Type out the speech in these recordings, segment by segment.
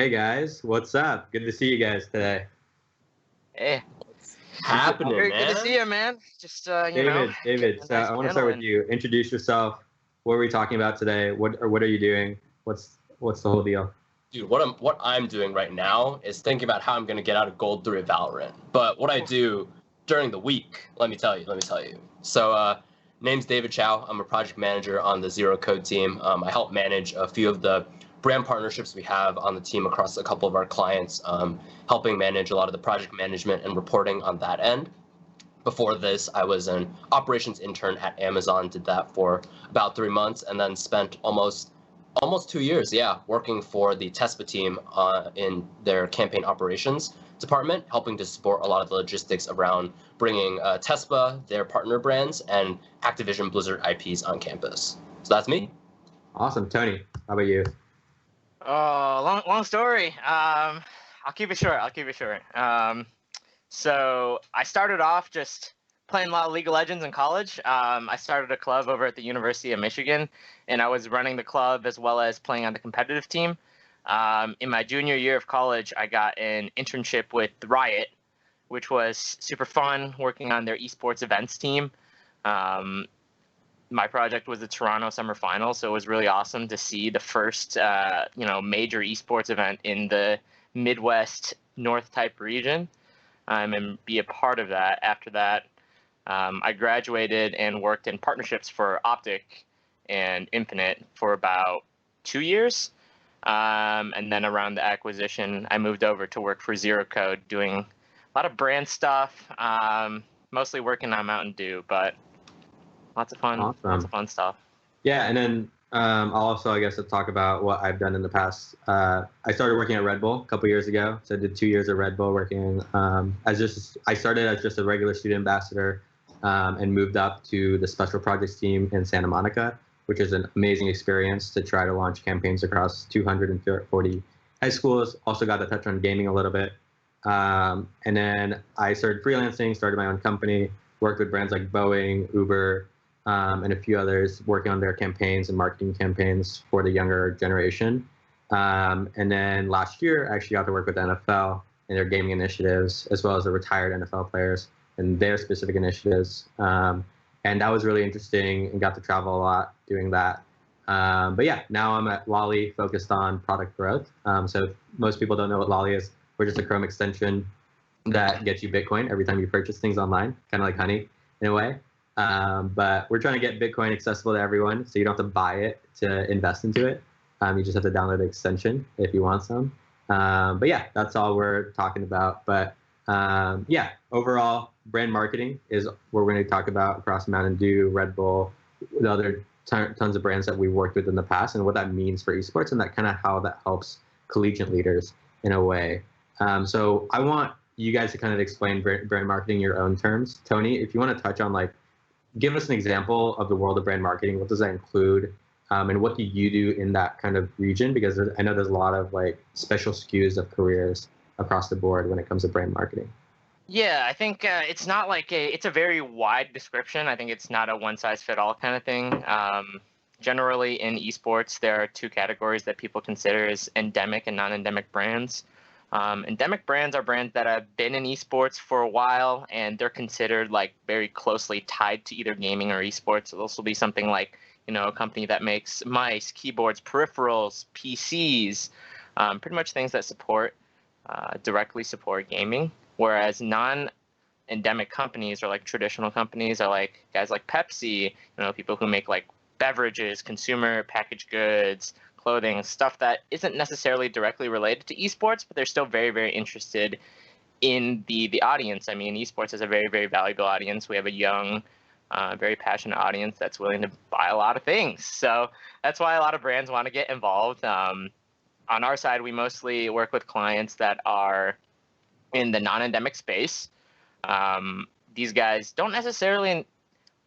Hey guys, what's up? Good to see you guys today. Hey, Happening, very man. good to see you, man. Just you know, David. So nice I want to start with paneling. you. Introduce yourself. What are we talking about today? What are you doing? What's the whole deal? Dude, what I'm doing right now is thinking about how I'm gonna get out of Gold 3 at Valorant. But what I do during the week, let me tell you. So, name's David Chow. I'm a project manager on the Zero Code team. I help manage a few of the brand partnerships we have on the team across a couple of our clients, helping manage a lot of the project management and reporting on that end. Before this, I was an operations intern at Amazon, did that for about 3 months, and then spent almost 2 years, working for the TESPA team in their campaign operations department, helping to support a lot of the logistics around bringing TESPA, their partner brands, and Activision Blizzard IPs on campus. So that's me. Awesome, Tony. How about you? Oh, long story. I'll keep it short. So I started off just playing a lot of League of Legends in college. I started a club over at the University of Michigan, and I was running the club as well as playing on the competitive team. In my junior year of college, I got an internship with Riot, which was super fun, working on their esports events team. My project was the Toronto Summer Finals, so it was really awesome to see the first, major esports event in the Midwest North type region, and be a part of that. After that, I graduated and worked in partnerships for Optic and Infinite for about 2 years. And then around the acquisition, I moved over to work for Zero Code, doing a lot of brand stuff, mostly working on Mountain Dew, but lots of fun stuff. Yeah, and then I'll also, I guess, talk about what I've done in the past. I started working at Red Bull a couple years ago, so I did 2 years at Red Bull working I started as just a regular student ambassador, and moved up to the special projects team in Santa Monica, which is an amazing experience to try to launch campaigns across 240 high schools. Also got to touch on gaming a little bit. And then I started freelancing, started my own company, worked with brands like Boeing, Uber, and a few others, working on their campaigns and marketing campaigns for the younger generation. And then last year, I actually got to work with the NFL and their gaming initiatives, as well as the retired NFL players and their specific initiatives. And that was really interesting and got to travel a lot doing that. But yeah, now I'm at Lolly, focused on product growth. So if most people don't know what Lolly is, we're just a Chrome extension that gets you Bitcoin every time you purchase things online, kind of like Honey in a way. But we're trying to get Bitcoin accessible to everyone, so you don't have to buy it to invest into it. You just have to download the extension if you want some. But yeah, that's all we're talking about. But yeah, overall, brand marketing is what we're going to talk about across Mountain Dew, Red Bull, the other tons of brands that we've worked with in the past, and what that means for esports, and that kind of how that helps collegiate leaders in a way. So I want you guys to kind of explain brand marketing in your own terms. Tony, if you want to touch on give us an example of the world of brand marketing. What does that include? And what do you do in that kind of region? Because I know there's a lot of special SKUs of careers across the board when it comes to brand marketing. Yeah, I think it's not it's a very wide description. I think it's not a one-size-fit-all kind of thing. Generally in esports, there are two categories that people consider as endemic and non-endemic brands. Endemic brands are brands that have been in esports for a while, and they're considered very closely tied to either gaming or esports. So this will be something like, a company that makes mice, keyboards, peripherals, PCs, pretty much things that directly support gaming. Whereas non-endemic companies, or traditional companies, are guys like Pepsi, people who make beverages, consumer packaged goods, clothing, stuff that isn't necessarily directly related to esports, but they're still very, very interested in the audience. I mean, esports is a very, very valuable audience. We have a young, very passionate audience that's willing to buy a lot of things. So that's why a lot of brands want to get involved. On our side, we mostly work with clients that are in the non-endemic space. These guys don't necessarily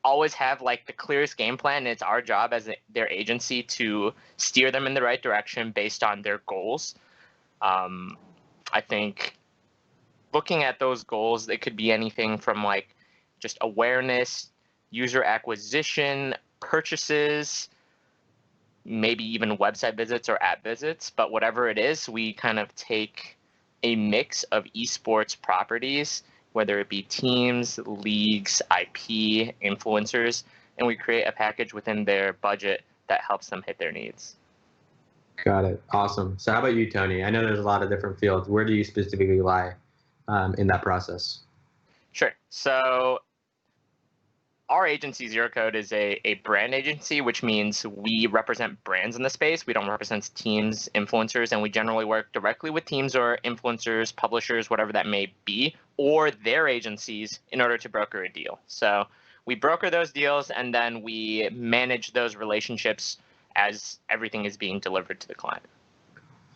always have the clearest game plan, and it's our job as their agency to steer them in the right direction based on their goals. I think looking at those goals, it could be anything from just awareness, user acquisition, purchases, maybe even website visits or app visits, but whatever it is, we kind of take a mix of esports properties, whether it be teams, leagues, IP, influencers, and we create a package within their budget that helps them hit their needs. Got it. Awesome. So how about you, Tony? I know there's a lot of different fields. Where do you specifically lie in that process? Sure. So our agency, Zero Code, is a brand agency, which means we represent brands in the space. We don't represent teams, influencers, and we generally work directly with teams or influencers, publishers, whatever that may be, or their agencies in order to broker a deal. So we broker those deals, and then we manage those relationships as everything is being delivered to the client.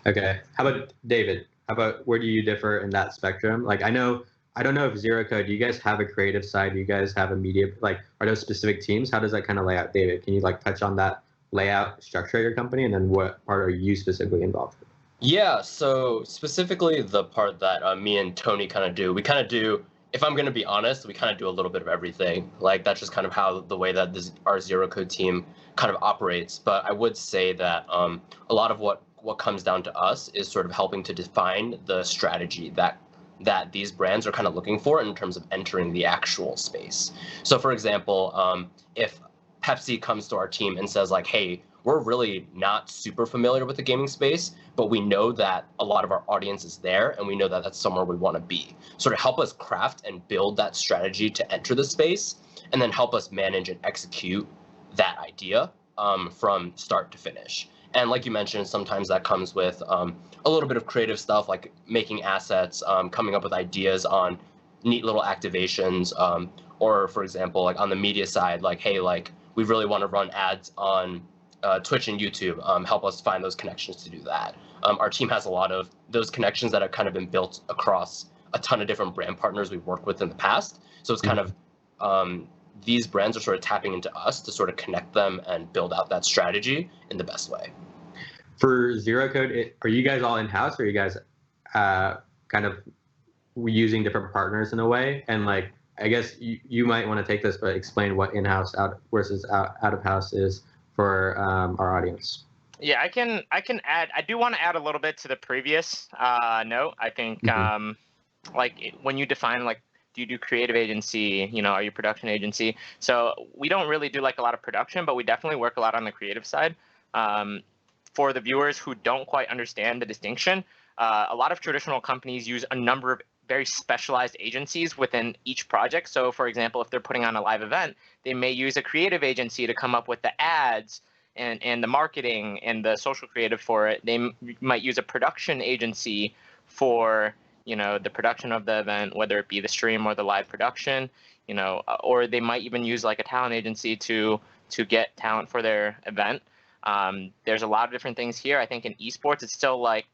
Okay. How about David? How about where do you differ in that spectrum? Like, I don't know if Zero Code, do you guys have a creative side? Do you guys have a media, like, are those specific teams? How does that kind of lay out? David, can you like touch on that layout structure of your company, and then what part are you specifically involved with? Yeah, so specifically the part that me and Tony kind of do, we kind of do, if I'm going to be honest, we kind of do a little bit of everything. Like, that's just kind of how the way that our Zero Code team kind of operates. But I would say that a lot of what comes down to us is sort of helping to define the strategy that these brands are kind of looking for in terms of entering the actual space. So for example, if Pepsi comes to our team and says like, hey, we're really not super familiar with the gaming space, but we know that a lot of our audience is there and we know that that's somewhere we want to be. Sort of help us craft and build that strategy to enter the space, and then help us manage and execute that idea from start to finish. And like you mentioned, sometimes that comes with a little bit of creative stuff, like making assets, coming up with ideas on neat little activations, or for example, like on the media side, like, hey, like we really want to run ads on Twitch and YouTube. Help us find those connections to do that. Our team has a lot of those connections that have kind of been built across a ton of different brand partners we've worked with in the past. So it's kind of these brands are sort of tapping into us to sort of connect them and build out that strategy in the best way. For Zero Code, are you guys all in-house, or are you guys kind of using different partners in a way? And like, I guess you might want to take this, but explain what in-house versus out of house is for our audience. Yeah, I can add. I do want to add a little bit to the previous note. I think like when you define like, do you do creative agency? You know, are you production agency? So we don't really do like a lot of production, but we definitely work a lot on the creative side. For the viewers who don't quite understand the distinction, a lot of traditional companies use a number of very specialized agencies within each project. So for example, if they're putting on a live event, they may use a creative agency to come up with the ads and the marketing and the social creative for it. They might use a production agency for, you know, the production of the event, whether it be the stream or the live production, you know, or they might even use like a talent agency to get talent for their event. There's a lot of different things here. I think in esports, it's still like,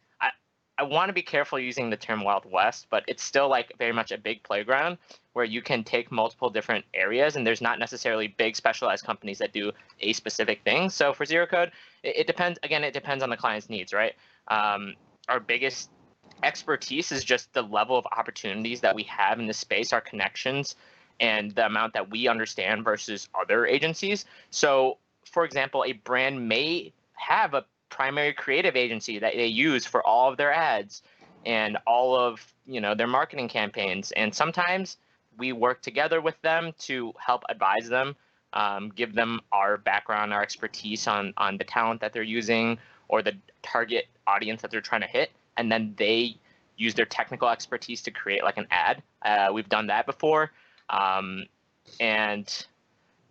I want to be careful using the term Wild West, but it's still like very much a big playground where you can take multiple different areas, and there's not necessarily big specialized companies that do a specific thing. So for Zero Code, it depends. Again, it depends on the client's needs, right? Our biggest expertise is just the level of opportunities that we have in this space, our connections, and the amount that we understand versus other agencies. So for example, a brand may have a primary creative agency that they use for all of their ads and all of, you know, their marketing campaigns. And sometimes we work together with them to help advise them, give them our background, our expertise on the talent that they're using or the target audience that they're trying to hit. And then they use their technical expertise to create like an ad. We've done that before. And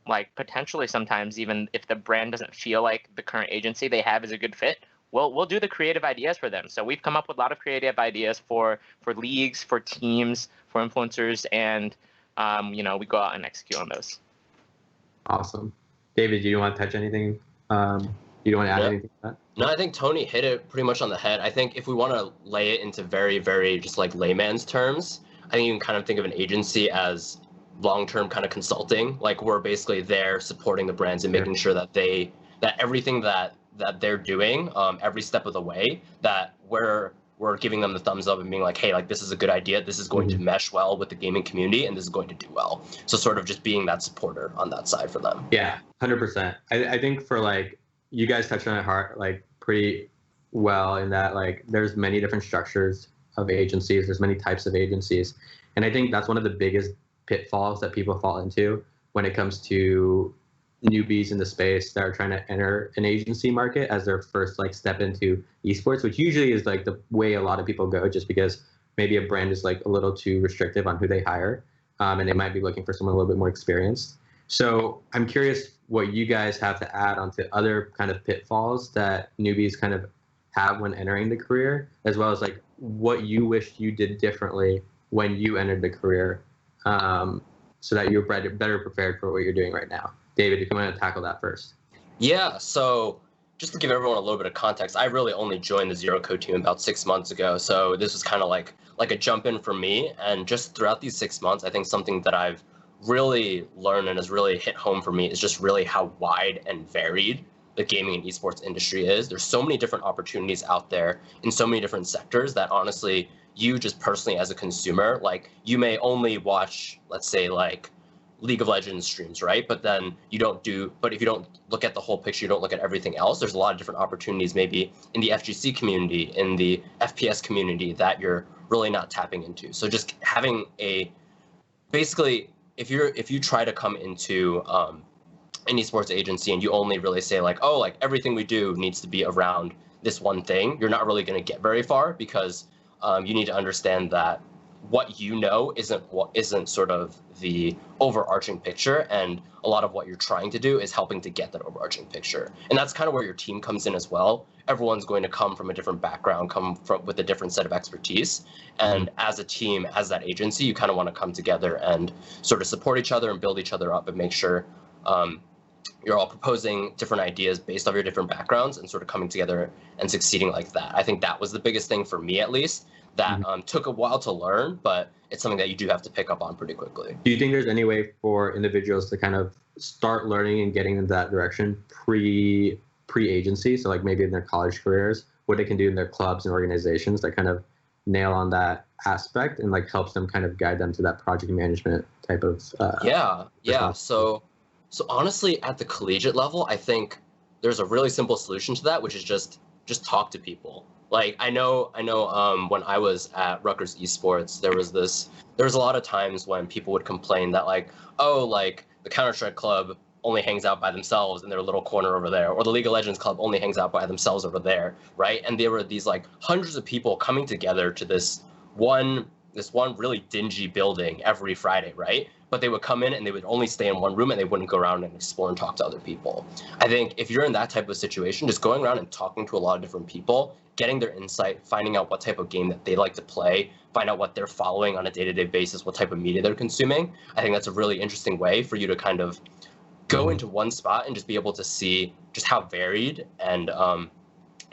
like potentially sometimes even if the brand doesn't feel like the current agency they have is a good fit, we'll do the creative ideas for them. So we've come up with a lot of creative ideas for leagues, for teams, for influencers, and you know, we go out and execute on those. Awesome. David, do you want to touch anything? You don't want to add anything to that? No, I think Tony hit it pretty much on the head. I think if we want to lay it into very, very just like layman's terms, I think you can kind of think of an agency as long-term kind of consulting. Like we're basically there supporting the brands and making sure that that everything that they're doing every step of the way, that we're giving them the thumbs up and being like, hey, like this is a good idea, this is going to mesh well with the gaming community, and this is going to do well. So sort of just being that supporter on that side for them. Yeah, 100%. I think for like you guys touched on it hard, like pretty well in that like there's many different structures of agencies. There's many types of agencies, and I think that's one of the biggest pitfalls that people fall into when it comes to newbies in the space that are trying to enter an agency market as their first like step into esports, which usually is like the way a lot of people go, just because maybe a brand is like a little too restrictive on who they hire, and they might be looking for someone a little bit more experienced. So I'm curious what you guys have to add onto other kind of pitfalls that newbies kind of have when entering the career, as well as like what you wished you did differently when you entered the career, so that you're better prepared for what you're doing right now. David, if you want to tackle that first. Yeah, so just to give everyone a little bit of context, I really only joined the Zero Code team about 6 months ago. So this was kind of like a jump in for me. And just throughout these 6 months, I think something that I've really learned and has really hit home for me is just really how wide and varied the gaming and esports industry is. There's so many different opportunities out there in so many different sectors that honestly, you just personally as a consumer, like you may only watch, let's say like League of Legends streams, right? But if you don't look at the whole picture, you don't look at everything else, there's a lot of different opportunities maybe in the FGC community, in the FPS community that you're really not tapping into. So just having basically, if you try to come into an esports agency and you only really say like, oh, like everything we do needs to be around this one thing, you're not really going to get very far, because you need to understand that what you know isn't sort of the overarching picture, and a lot of what you're trying to do is helping to get that overarching picture. And that's kind of where your team comes in as well. Everyone's going to come from a different background, with a different set of expertise, and as a team, as that agency, you kind of want to come together and sort of support each other and build each other up and make sure you're all proposing different ideas based off your different backgrounds and sort of coming together and succeeding like that. I think that was the biggest thing for me, at least, that took a while to learn, but it's something that you do have to pick up on pretty quickly. Do you think there's any way for individuals to kind of start learning and getting in that direction pre-agency? So like maybe in their college careers, what they can do in their clubs and organizations that kind of nail on that aspect and like helps them kind of guide them to that project management type of So honestly, at the collegiate level, I think there's a really simple solution to that, which is just talk to people. Like I know when I was at Rutgers Esports, there was a lot of times when people would complain that like, oh, like the Counter-Strike club only hangs out by themselves in their little corner over there, or the League of Legends club only hangs out by themselves over there, right? And there were these like hundreds of people coming together to this one really dingy building every Friday, right? But they would come in and they would only stay in one room and they wouldn't go around and explore and talk to other people. I think if you're in that type of situation, just going around and talking to a lot of different people, getting their insight, finding out what type of game that they like to play, find out what they're following on a day-to-day basis, what type of media they're consuming, I think that's a really interesting way for you to kind of go into one spot and just be able to see just how varied and how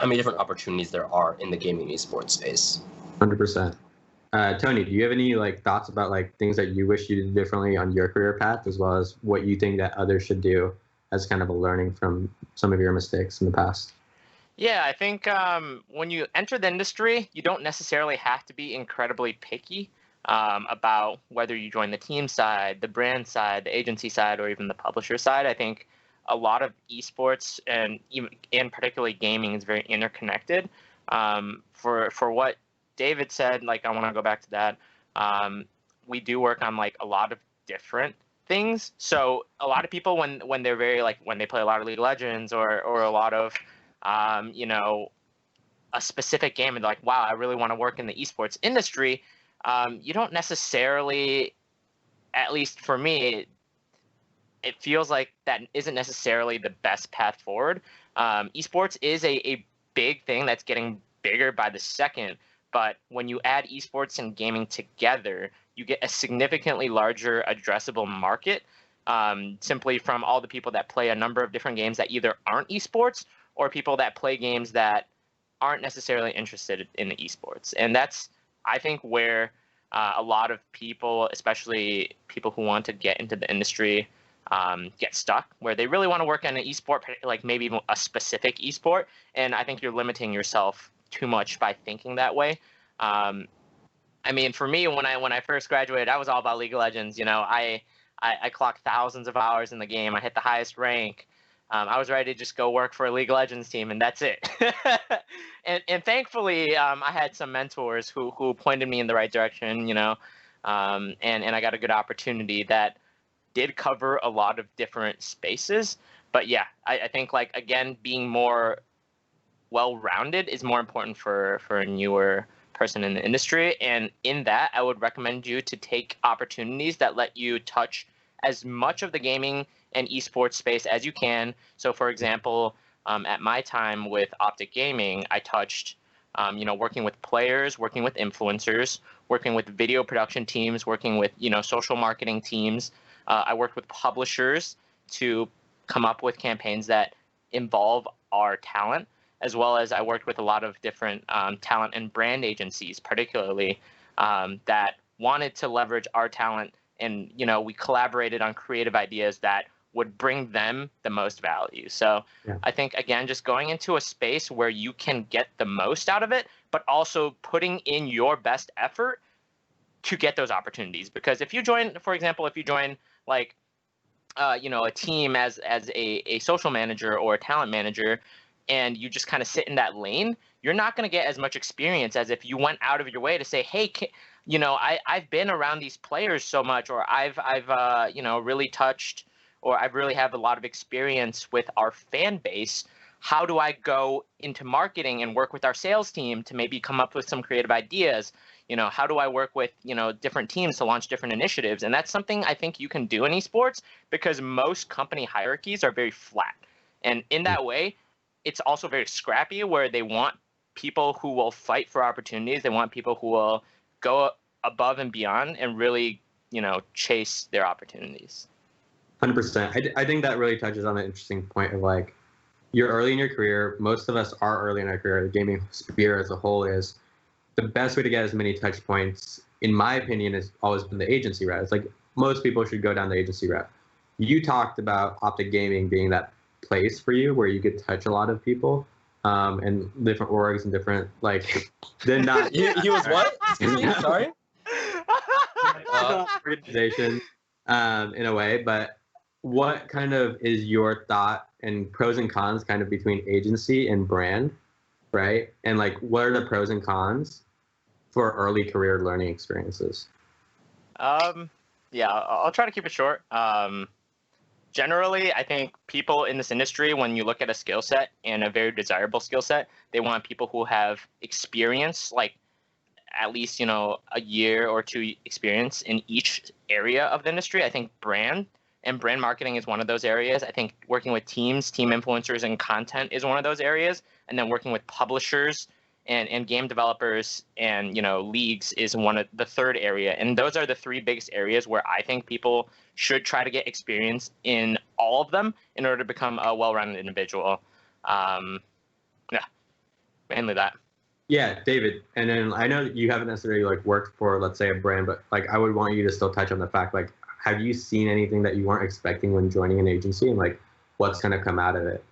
many different opportunities there are in the gaming esports space. 100%. Tony, do you have any like thoughts about like things that you wish you did differently on your career path, as well as what you think that others should do as kind of a learning from some of your mistakes in the past? Yeah, I think when you enter the industry, you don't necessarily have to be incredibly picky about whether you join the team side, the brand side, the agency side, or even the publisher side. I think a lot of esports and particularly gaming is very interconnected. For what David said, like I want to go back to that. We do work on like a lot of different things. So a lot of people when they're very like when they play a lot of League of Legends or a lot of a specific game and they're like, wow, I really want to work in the esports industry. You don't necessarily, at least for me, it feels like that isn't necessarily the best path forward. Esports is a big thing that's getting bigger by the second. But when you add esports and gaming together, you get a significantly larger addressable market, simply from all the people that play a number of different games that either aren't esports or people that play games that aren't necessarily interested in the esports. And that's, I think, where a lot of people, especially people who want to get into the industry, get stuck, where they really want to work on an esport, like maybe a specific esport. And I think you're limiting yourself too much by thinking that way. I mean, for me, when I first graduated, I was all about League of Legends. I clocked thousands of hours in the game. I hit the highest rank. I was ready to just go work for a League of Legends team, and that's it. and thankfully, I had some mentors who pointed me in the right direction, and I got a good opportunity that did cover a lot of different spaces. But yeah, I think, like, again, being more well-rounded is more important for a newer person in the industry. And in that, I would recommend you to take opportunities that let you touch as much of the gaming and esports space as you can. So, for example, at my time with Optic Gaming, I touched, working with players, working with influencers, working with video production teams, working with, social marketing teams. I worked with publishers to come up with campaigns that involve our talent, as well as I worked with a lot of different talent and brand agencies, particularly, that wanted to leverage our talent. And, we collaborated on creative ideas that would bring them the most value. So yeah. I think, again, just going into a space where you can get the most out of it, but also putting in your best effort to get those opportunities. Because if you join, for example, like, a team as a social manager or a talent manager, and you just kind of sit in that lane, you're not going to get as much experience as if you went out of your way to say, hey, I've been around these players so much, or I've really touched, or I really have a lot of experience with our fan base. How do I go into marketing and work with our sales team to maybe come up with some creative ideas? How do I work with, different teams to launch different initiatives? And that's something I think you can do in esports, because most company hierarchies are very flat. And in that way, it's also very scrappy, where they want people who will fight for opportunities. They want people who will go above and beyond and really, chase their opportunities. 100%. I think that really touches on an interesting point of, like, you're early in your career. Most of us are early in our career. The gaming sphere as a whole is the best way to get as many touch points, in my opinion, has always been the agency route. It's like most people should go down the agency route. You talked about Optic Gaming being that place for you where you could touch a lot of people, and different orgs and different, like, then not. He was what? Sorry. Organization, in a way, but what kind of is your thought and pros and cons kind of between agency and brand, right? And, like, what are the pros and cons for early career learning experiences? Yeah, I'll try to keep it short. Generally, I think people in this industry, when you look at a skill set, and a very desirable skill set, they want people who have experience, like at least, a year or two experience in each area of the industry. I think brand marketing is one of those areas. I think working with teams, team influencers, and content is one of those areas. And then working with publishers and game developers and, leagues is the third area. And those are the three biggest areas where I think people should try to get experience in all of them in order to become a well-rounded individual. Mainly that. Yeah, David. And then I know you haven't necessarily, like, worked for, let's say, a brand, but, like, I would want you to still touch on the fact, like, have you seen anything that you weren't expecting when joining an agency, and, like, what's going to come out of it?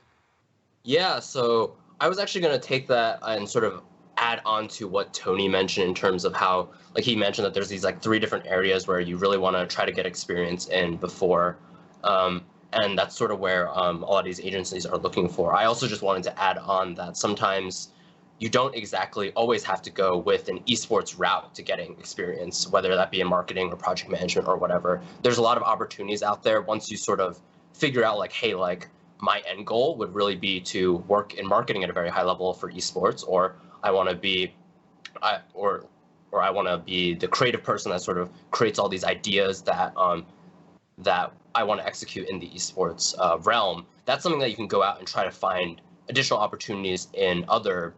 Yeah, so I was actually going to take that and sort of add on to what Tony mentioned in terms of how, like, he mentioned that there's these, like, three different areas where you really want to try to get experience in before. And that's sort of where a lot of these agencies are looking for. I also just wanted to add on that sometimes you don't exactly always have to go with an esports route to getting experience, whether that be in marketing or project management or whatever. There's a lot of opportunities out there once you sort of figure out, like, hey, like, my end goal would really be to work in marketing at a very high level for esports, or I want to be, or I want to be the creative person that sort of creates all these ideas that that I want to execute in the esports realm. That's something that you can go out and try to find additional opportunities in other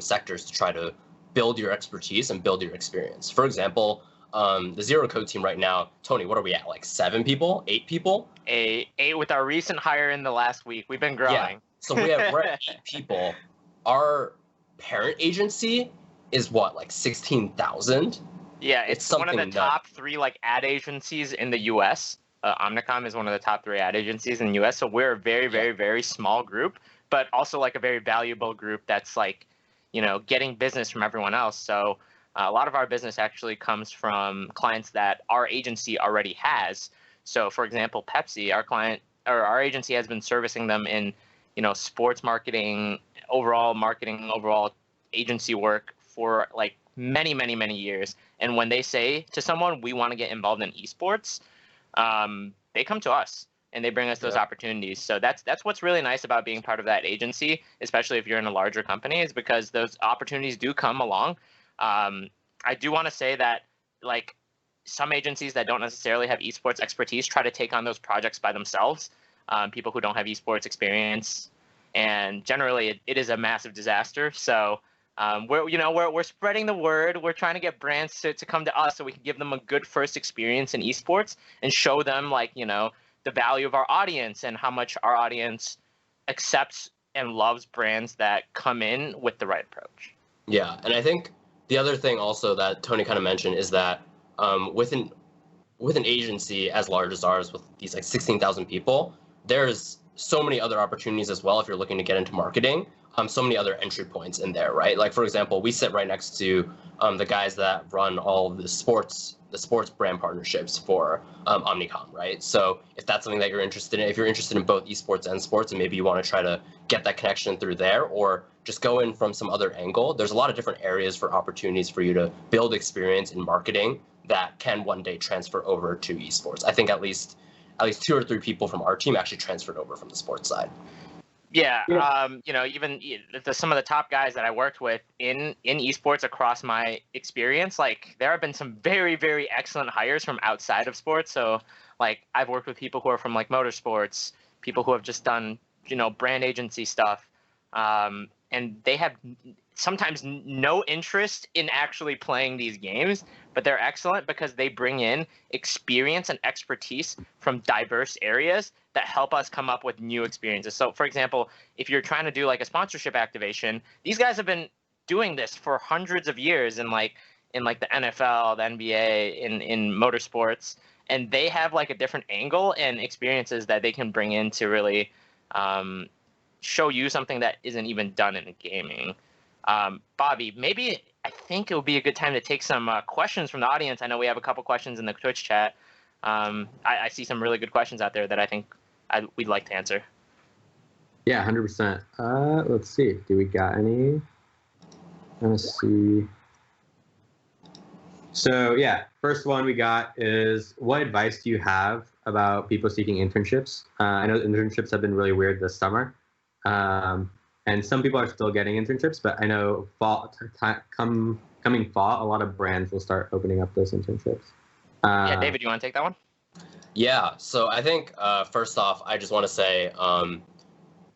sectors to try to build your expertise and build your experience. For example, the Zero Code team right now, Tony, what are we at? Like 7 people, 8 people? 8 with our recent hire in the last week. We've been growing. Yeah. So we're at 8 people. Our parent agency is what, like 16,000? Yeah, it's one of the top 3, like, ad agencies in the U.S. Omnicom is one of the top 3 ad agencies in the U.S. So we're a very, very, very small group, but also, like, a very valuable group that's, like, getting business from everyone else. So a lot of our business actually comes from clients that our agency already has. So, for example, Pepsi, our client, or our agency has been servicing them in, sports marketing, overall agency work for like many, many, many years. And when they say to someone, we want to get involved in esports, they come to us and they bring us those opportunities. So that's what's really nice about being part of that agency, especially if you're in a larger company, is because those opportunities do come along. I do want to say that, like, some agencies that don't necessarily have esports expertise try to take on those projects by themselves, people who don't have esports experience, and generally it is a massive disaster. So we're spreading the word. We're trying to get brands to come to us so we can give them a good first experience in esports and show them, like, the value of our audience and how much our audience accepts and loves brands that come in with the right approach. Yeah, and I think the other thing also that Tony kind of mentioned is that with an agency as large as ours, with these like 16,000 people, there's so many other opportunities as well if you're looking to get into marketing. So many other entry points in there, right? Like, for example, we sit right next to the guys that run all of the sports brand partnerships for Omnicom, right? So if that's something that you're interested in, if you're interested in both esports and sports, and maybe you want to try to get that connection through there, or just go in from some other angle, there's a lot of different areas for opportunities for you to build experience in marketing that can one day transfer over to esports. I think at least 2 or 3 people from our team actually transferred over from the sports side. Yeah. Even some of the top guys that I worked with in esports across my experience, like, there have been some very, very excellent hires from outside of sports. So, like, I've worked with people who are from, like, motorsports, people who have just done, brand agency stuff. And they have sometimes no interest in actually playing these games, but they're excellent because they bring in experience and expertise from diverse areas that help us come up with new experiences. So, for example, if you're trying to do like a sponsorship activation, these guys have been doing this for hundreds of years in the NFL, the NBA, in motorsports, and they have like a different angle and experiences that they can bring in to really show you something that isn't even done in gaming. Bobby, maybe I think it would be a good time to take some questions from the audience. I know we have a couple questions in the Twitch chat. I see some really good questions out there that I think we'd like to answer. Yeah, 100%. Let's see. Do we got any? Let's see. So yeah, first one we got is, what advice do you have about people seeking internships? I know internships have been really weird this summer. And some people are still getting internships, but I know coming fall, a lot of brands will start opening up those internships. Yeah, David, you want to take that one? Yeah, so I think first off, I just want to say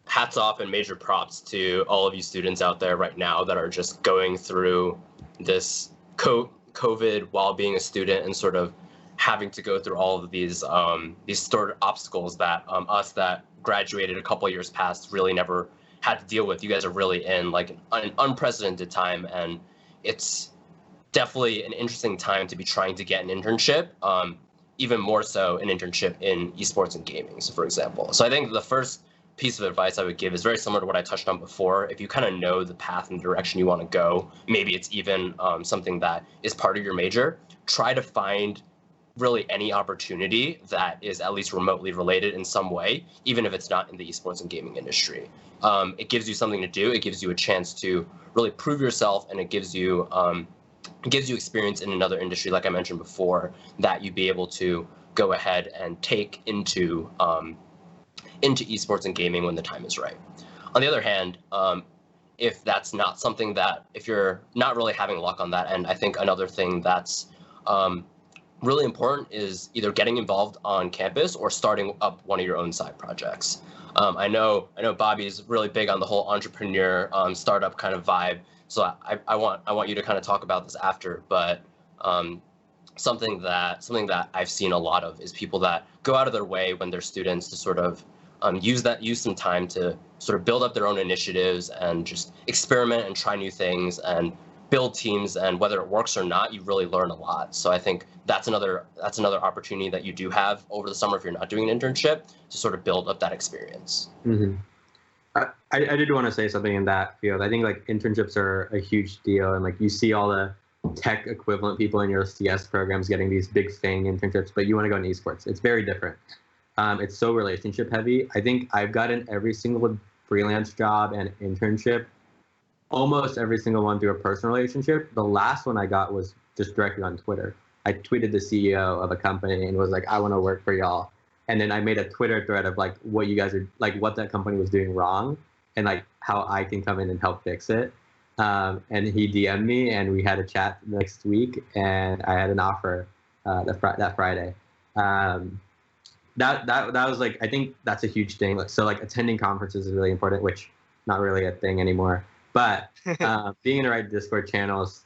hats off and major props to all of you students out there right now that are just going through this COVID while being a student and sort of having to go through all of these sort of obstacles that us that graduated a couple years past really never had to deal with. You guys are really in like an unprecedented time, and it's definitely an interesting time to be trying to get an internship, even more so an internship in esports and gaming, so for example. So I think the first piece of advice I would give is very similar to what I touched on before. If you kind of know the path and the direction you want to go, maybe it's even something that is part of your major, try to find really any opportunity that is at least remotely related in some way, even if it's not in the esports and gaming industry. It gives you something to do. It gives you a chance to really prove yourself, and it gives you experience in another industry, like I mentioned before, that you'd be able to go ahead and take into esports and gaming when the time is right. On the other hand, if that's not something that, if you're not really having luck on that end, I think another thing that's really important is either getting involved on campus or starting up one of your own side projects. I know Bobby's really big on the whole entrepreneur startup kind of vibe. So I want you to kind of talk about this after, but something that I've seen a lot of is people that go out of their way when they're students to sort of use some time to sort of build up their own initiatives and just experiment and try new things and build teams, and whether it works or not, you really learn a lot. So I think that's another opportunity that you do have over the summer if you're not doing an internship, to sort of build up that experience. Mm-hmm. I did want to say something in that field. I think like internships are a huge deal, and like you see all the tech equivalent people in your CS programs getting these big FANG internships, but you want to go in esports. It's very different. it's so relationship heavy. I think I've gotten every single freelance job and internship, almost every single one through a personal relationship. The last one I got was just directly on Twitter. I tweeted the CEO of a company and was like, I want to work for y'all. And then I made a Twitter thread of like what you guys are, like what that company was doing wrong and like how I can come in and help fix it. And he DM'd me and we had a chat next week and I had an offer that Friday. That was like, I think that's a huge thing. Like, so like attending conferences is really important, which not really a thing anymore. But being in the right Discord channels,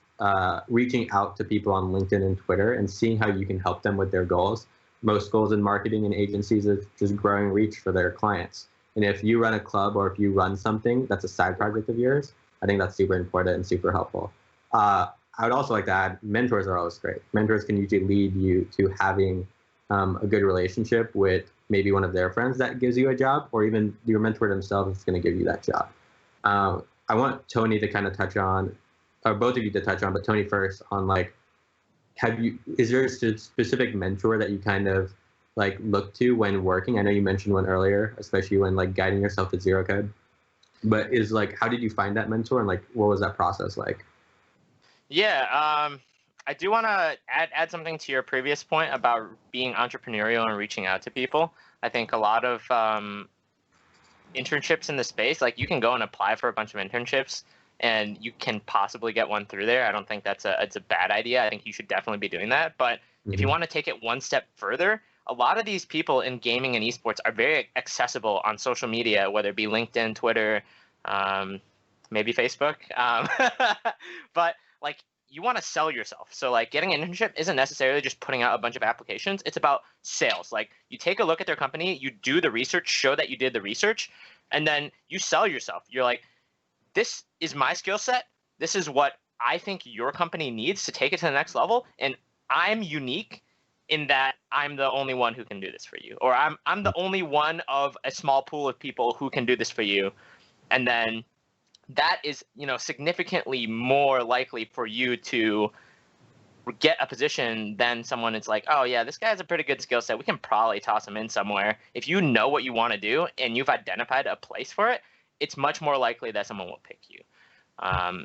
reaching out to people on LinkedIn and Twitter and seeing how you can help them with their goals. Most goals in marketing and agencies is just growing reach for their clients. And if you run a club or if you run something that's a side project of yours, I think that's super important and super helpful. I would also like to add, mentors are always great. Mentors can usually lead you to having a good relationship with maybe one of their friends that gives you a job, or even your mentor themselves is going to give you that job. I want Tony to kind of touch on, or both of you to touch on, but Tony first, on like, is there a specific mentor that you kind of like look to when working? I know you mentioned one earlier, especially when like guiding yourself to zero code, but is like, how did you find that mentor and like, what was that process like? Yeah, I do want to add something to your previous point about being entrepreneurial and reaching out to people. I think a lot of internships in the space, like you can go and apply for a bunch of internships and you can possibly get one through there. I don't think it's a bad idea. I think you should definitely be doing that. But if you want to take it one step further, a lot of these people in gaming and esports are very accessible on social media, whether it be LinkedIn, Twitter, maybe Facebook. But like, you want to sell yourself. So like getting an internship isn't necessarily just putting out a bunch of applications. It's about sales. Like you take a look at their company, you do the research, show that you did the research, and then you sell yourself. You're like, this is my skill set. This is what I think your company needs to take it to the next level. And I'm unique in that I'm the only one who can do this for you. Or I'm the only one of a small pool of people who can do this for you. And then that is, significantly more likely for you to get a position than someone that's like, oh yeah, this guy has a pretty good skill set. We can probably toss him in somewhere. If you know what you want to do and you've identified a place for it, it's much more likely that someone will pick you.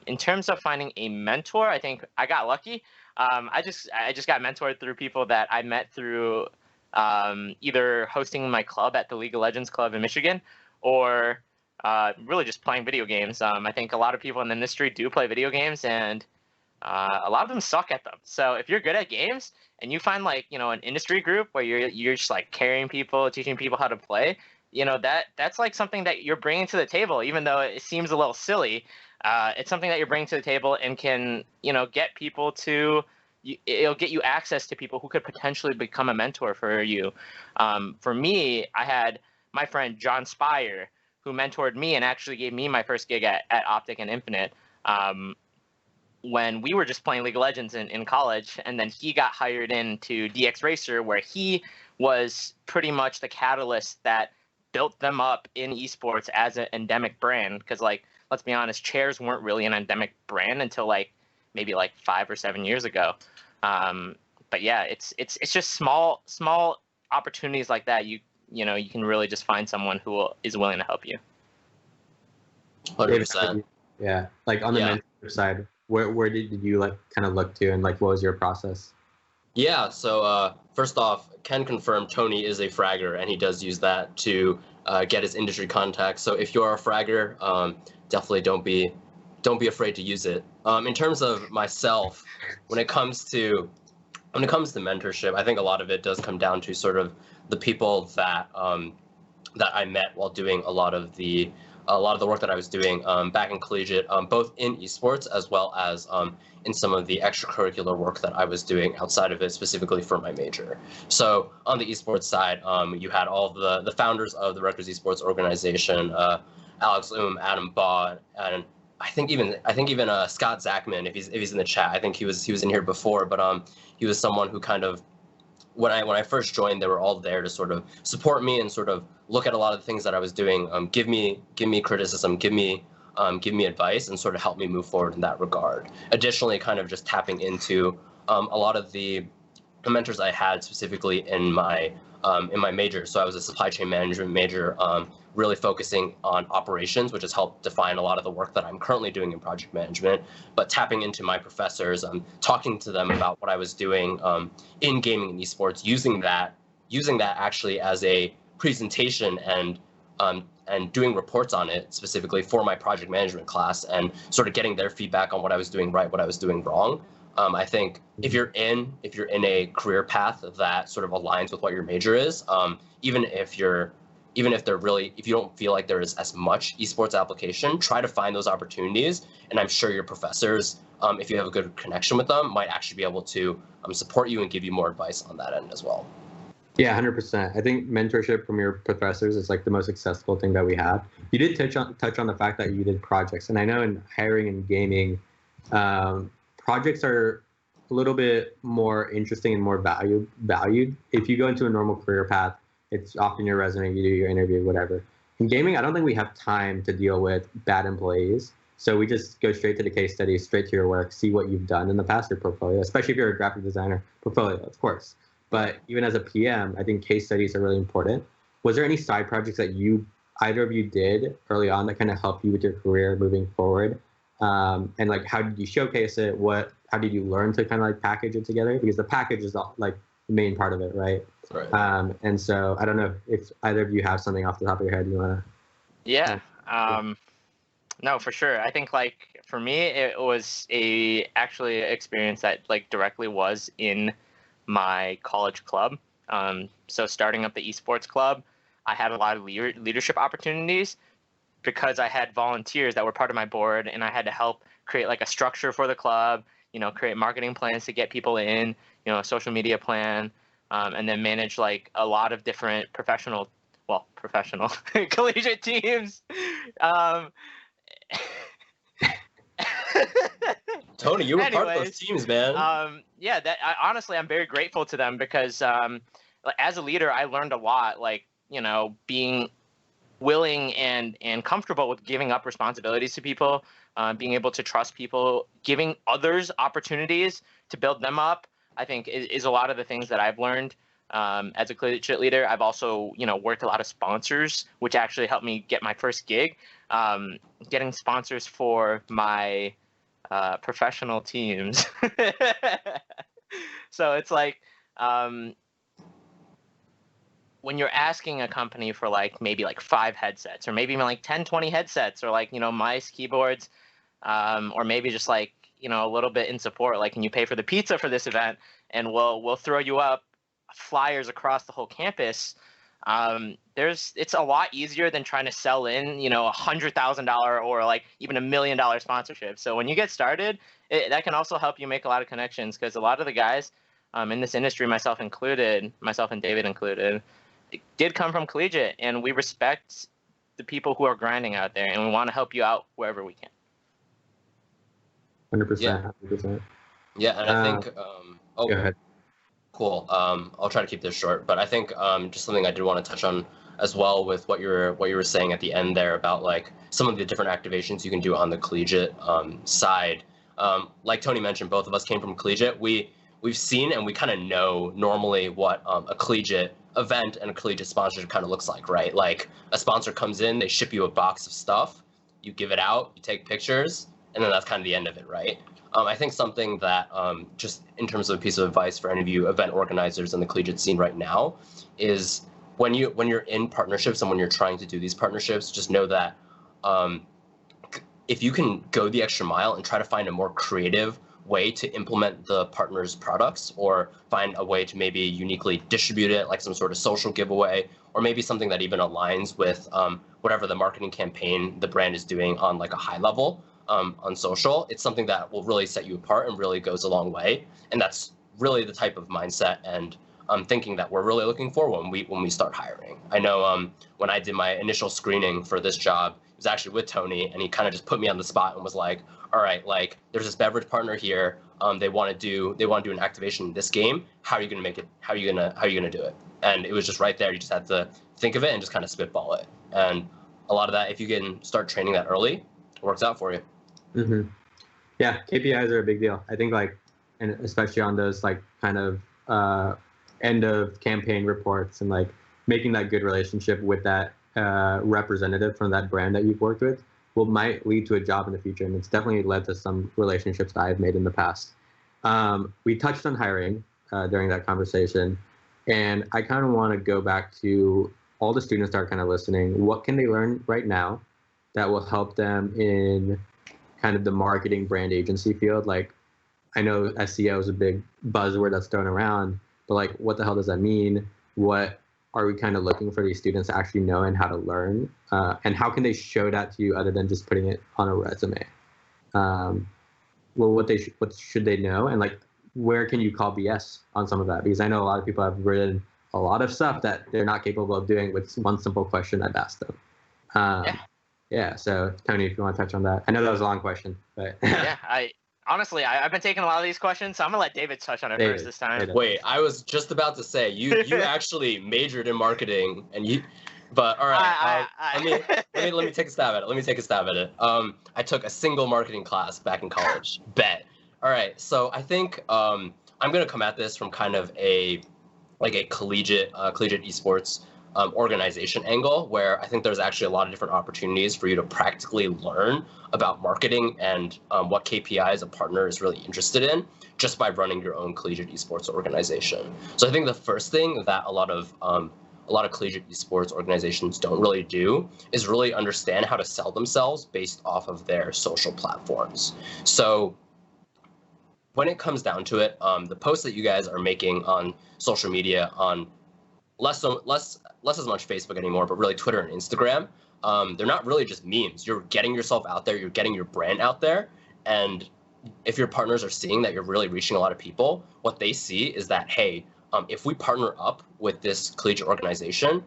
In terms of finding a mentor, I think I got lucky. I just got mentored through people that I met through either hosting my club at the League of Legends Club in Michigan, or really just playing video games. I think a lot of people in the industry do play video games, and a lot of them suck at them. So if you're good at games and you find like, an industry group where you're just like carrying people, teaching people how to play, that's like something that you're bringing to the table, even though it seems a little silly. It's something that you're bringing to the table and can, get people to, it'll get you access to people who could potentially become a mentor for you. For me, I had my friend John Spire, who mentored me and actually gave me my first gig at Optic and Infinite when we were just playing League of Legends in college. And then he got hired into DX Racer, where he was pretty much the catalyst that built them up in esports as an endemic brand. Because, like, let's be honest, chairs weren't really an endemic brand until like maybe like 5 or 7 years ago. But yeah, it's just small opportunities like that. You can really just find someone who is willing to help you. 100%. Yeah, like on the mentorship side, where did you like kind of look to, and like what was your process? Yeah, so first off, Ken confirmed Tony is a fragger, and he does use that to get his industry contacts. So if you're a fragger, definitely don't be afraid to use it. In terms of myself, when it comes to mentorship, I think a lot of it does come down to sort of the people that I met while doing a lot of the work that I was doing back in collegiate, both in esports as well as in some of the extracurricular work that I was doing outside of it, specifically for my major. So on the esports side, you had all the founders of the Rutgers Esports organization, Alex Adam Baugh, and I think even Scott Zachman, if he's in the chat. I think he was in here before, but he was someone who kind of, when I first joined, they were all there to sort of support me and sort of look at a lot of the things that I was doing, give me criticism, give me advice, and sort of help me move forward in that regard. Additionally, kind of just tapping into a lot of the mentors I had specifically in my major. So I was a supply chain management major, really focusing on operations, which has helped define a lot of the work that I'm currently doing in project management. But tapping into my professors, talking to them about what I was doing in gaming and esports, using that actually as a presentation and doing reports on it specifically for my project management class, and sort of getting their feedback on what I was doing right, what I was doing wrong. I think if you're in a career path that sort of aligns with what your major is, even if you don't feel like there is as much esports application, try to find those opportunities. And I'm sure your professors, if you have a good connection with them, might actually be able to support you and give you more advice on that end as well. Yeah, 100%. I think mentorship from your professors is like the most accessible thing that we have. You did touch on the fact that you did projects, and I know in hiring and gaming, projects are a little bit more interesting and more valued. If you go into a normal career path, it's often your resume, you do your interview, whatever. In gaming, I don't think we have time to deal with bad employees. So we just go straight to the case study, straight to your work, see what you've done in the past, your portfolio, especially if you're a graphic designer, portfolio, of course. But even as a PM, I think case studies are really important. Was there any side projects that either of you did early on that kind of helped you with your career moving forward? And like, how did you showcase it? How did you learn to kind of like package it together? Because the package is like the main part of it, right? Right. And so I don't know if either of you have something off the top of your head you want to. Yeah. No, for sure. I think like for me, it was actually experience that like directly was in my college club. So starting up the esports club, I had a lot of leadership opportunities because I had volunteers that were part of my board, and I had to help create like a structure for the club, create marketing plans to get people in, a social media plan, and then manage like a lot of different professional collegiate teams. Tony, you were part of those teams, man. Honestly, I'm very grateful to them because as a leader, I learned a lot, like, being willing and comfortable with giving up responsibilities to people, being able to trust people, giving others opportunities to build them up, I think is a lot of the things that I've learned as a collegiate leader. I've also, worked a lot of sponsors, which actually helped me get my first gig, getting sponsors for my professional teams. So it's like, when you're asking a company for like maybe like 5 headsets, or maybe even like 10, 20 headsets, or like, mice, keyboards, or maybe just like, a little bit in support, like, can you pay for the pizza for this event? And we'll throw you up flyers across the whole campus. It's a lot easier than trying to sell in, $100,000 or like even $1 million sponsorship. So when you get started, that can also help you make a lot of connections, because a lot of the guys in this industry, myself and David included, did come from collegiate, and we respect the people who are grinding out there, and we want to help you out wherever we can. 100%. 100%. Yeah, and I think go ahead. Cool. I'll try to keep this short, but I think just something I did want to touch on as well with what you were saying at the end there about like some of the different activations you can do on the collegiate side. Like Tony mentioned, both of us came from collegiate. We've seen and we kind of know normally what a collegiate event and a collegiate sponsorship kind of looks like, right? Like a sponsor comes in, they ship you a box of stuff, you give it out, you take pictures, and then that's kind of the end of it, right? I think something that just in terms of a piece of advice for any of you event organizers in the collegiate scene right now is when you're in partnerships and when you're trying to do these partnerships, just know that if you can go the extra mile and try to find a more creative way to implement the partner's products, or find a way to maybe uniquely distribute it, like some sort of social giveaway, or maybe something that even aligns with whatever the marketing campaign the brand is doing on like a high level on social, it's something that will really set you apart and really goes a long way. And that's really the type of mindset and thinking that we're really looking for when we start hiring. I know when I did my initial screening for this job, it was actually with Tony, and he kind of just put me on the spot and was like, all right, like there's this beverage partner here. They want to do an activation in this game. How are you gonna make it? How are you gonna do it? And it was just right there. You just had to think of it and just kind of spitball it. And a lot of that, if you can start training that early, it works out for you. Mm-hmm. Yeah, KPIs are a big deal. I think like, and especially on those like kind of end of campaign reports and like making that good relationship with that representative from that brand that you've worked with might lead to a job in the future. And it's definitely led to some relationships that I've made in the past. We touched on hiring during that conversation, and I kind of want to go back to all the students that are kind of listening. What can they learn right now that will help them in kind of the marketing brand agency field? Like, I know SEO is a big buzzword that's thrown around, but like, what the hell does that mean? What are we kind of looking for these students to actually know and how to learn? And how can they show that to you other than just putting it on a resume? Well, what should they know? And like, where can you call BS on some of that? Because I know a lot of people have written a lot of stuff that they're not capable of doing with one simple question I've asked them. Yeah. So Tony, if you want to touch on that. I know that was a long question, but yeah, honestly, I've been taking a lot of these questions, so I'm gonna let David touch on it first this time. Wait, I was just about to say you actually majored in marketing, but all right. Let me take a stab at it. I took a single marketing class back in college. Bet. All right. So I think I'm gonna come at this from kind of a collegiate esports organization angle, where I think there's actually a lot of different opportunities for you to practically learn about marketing and what KPIs a partner is really interested in just by running your own collegiate esports organization. So I think the first thing that a lot of collegiate esports organizations don't really do is really understand how to sell themselves based off of their social platforms. So when it comes down to it, the posts that you guys are making on social media, on less as much Facebook anymore, but really Twitter and Instagram, they're not really just memes. You're getting yourself out there, you're getting your brand out there, and if your partners are seeing that you're really reaching a lot of people, what they see is that, hey, if we partner up with this collegiate organization,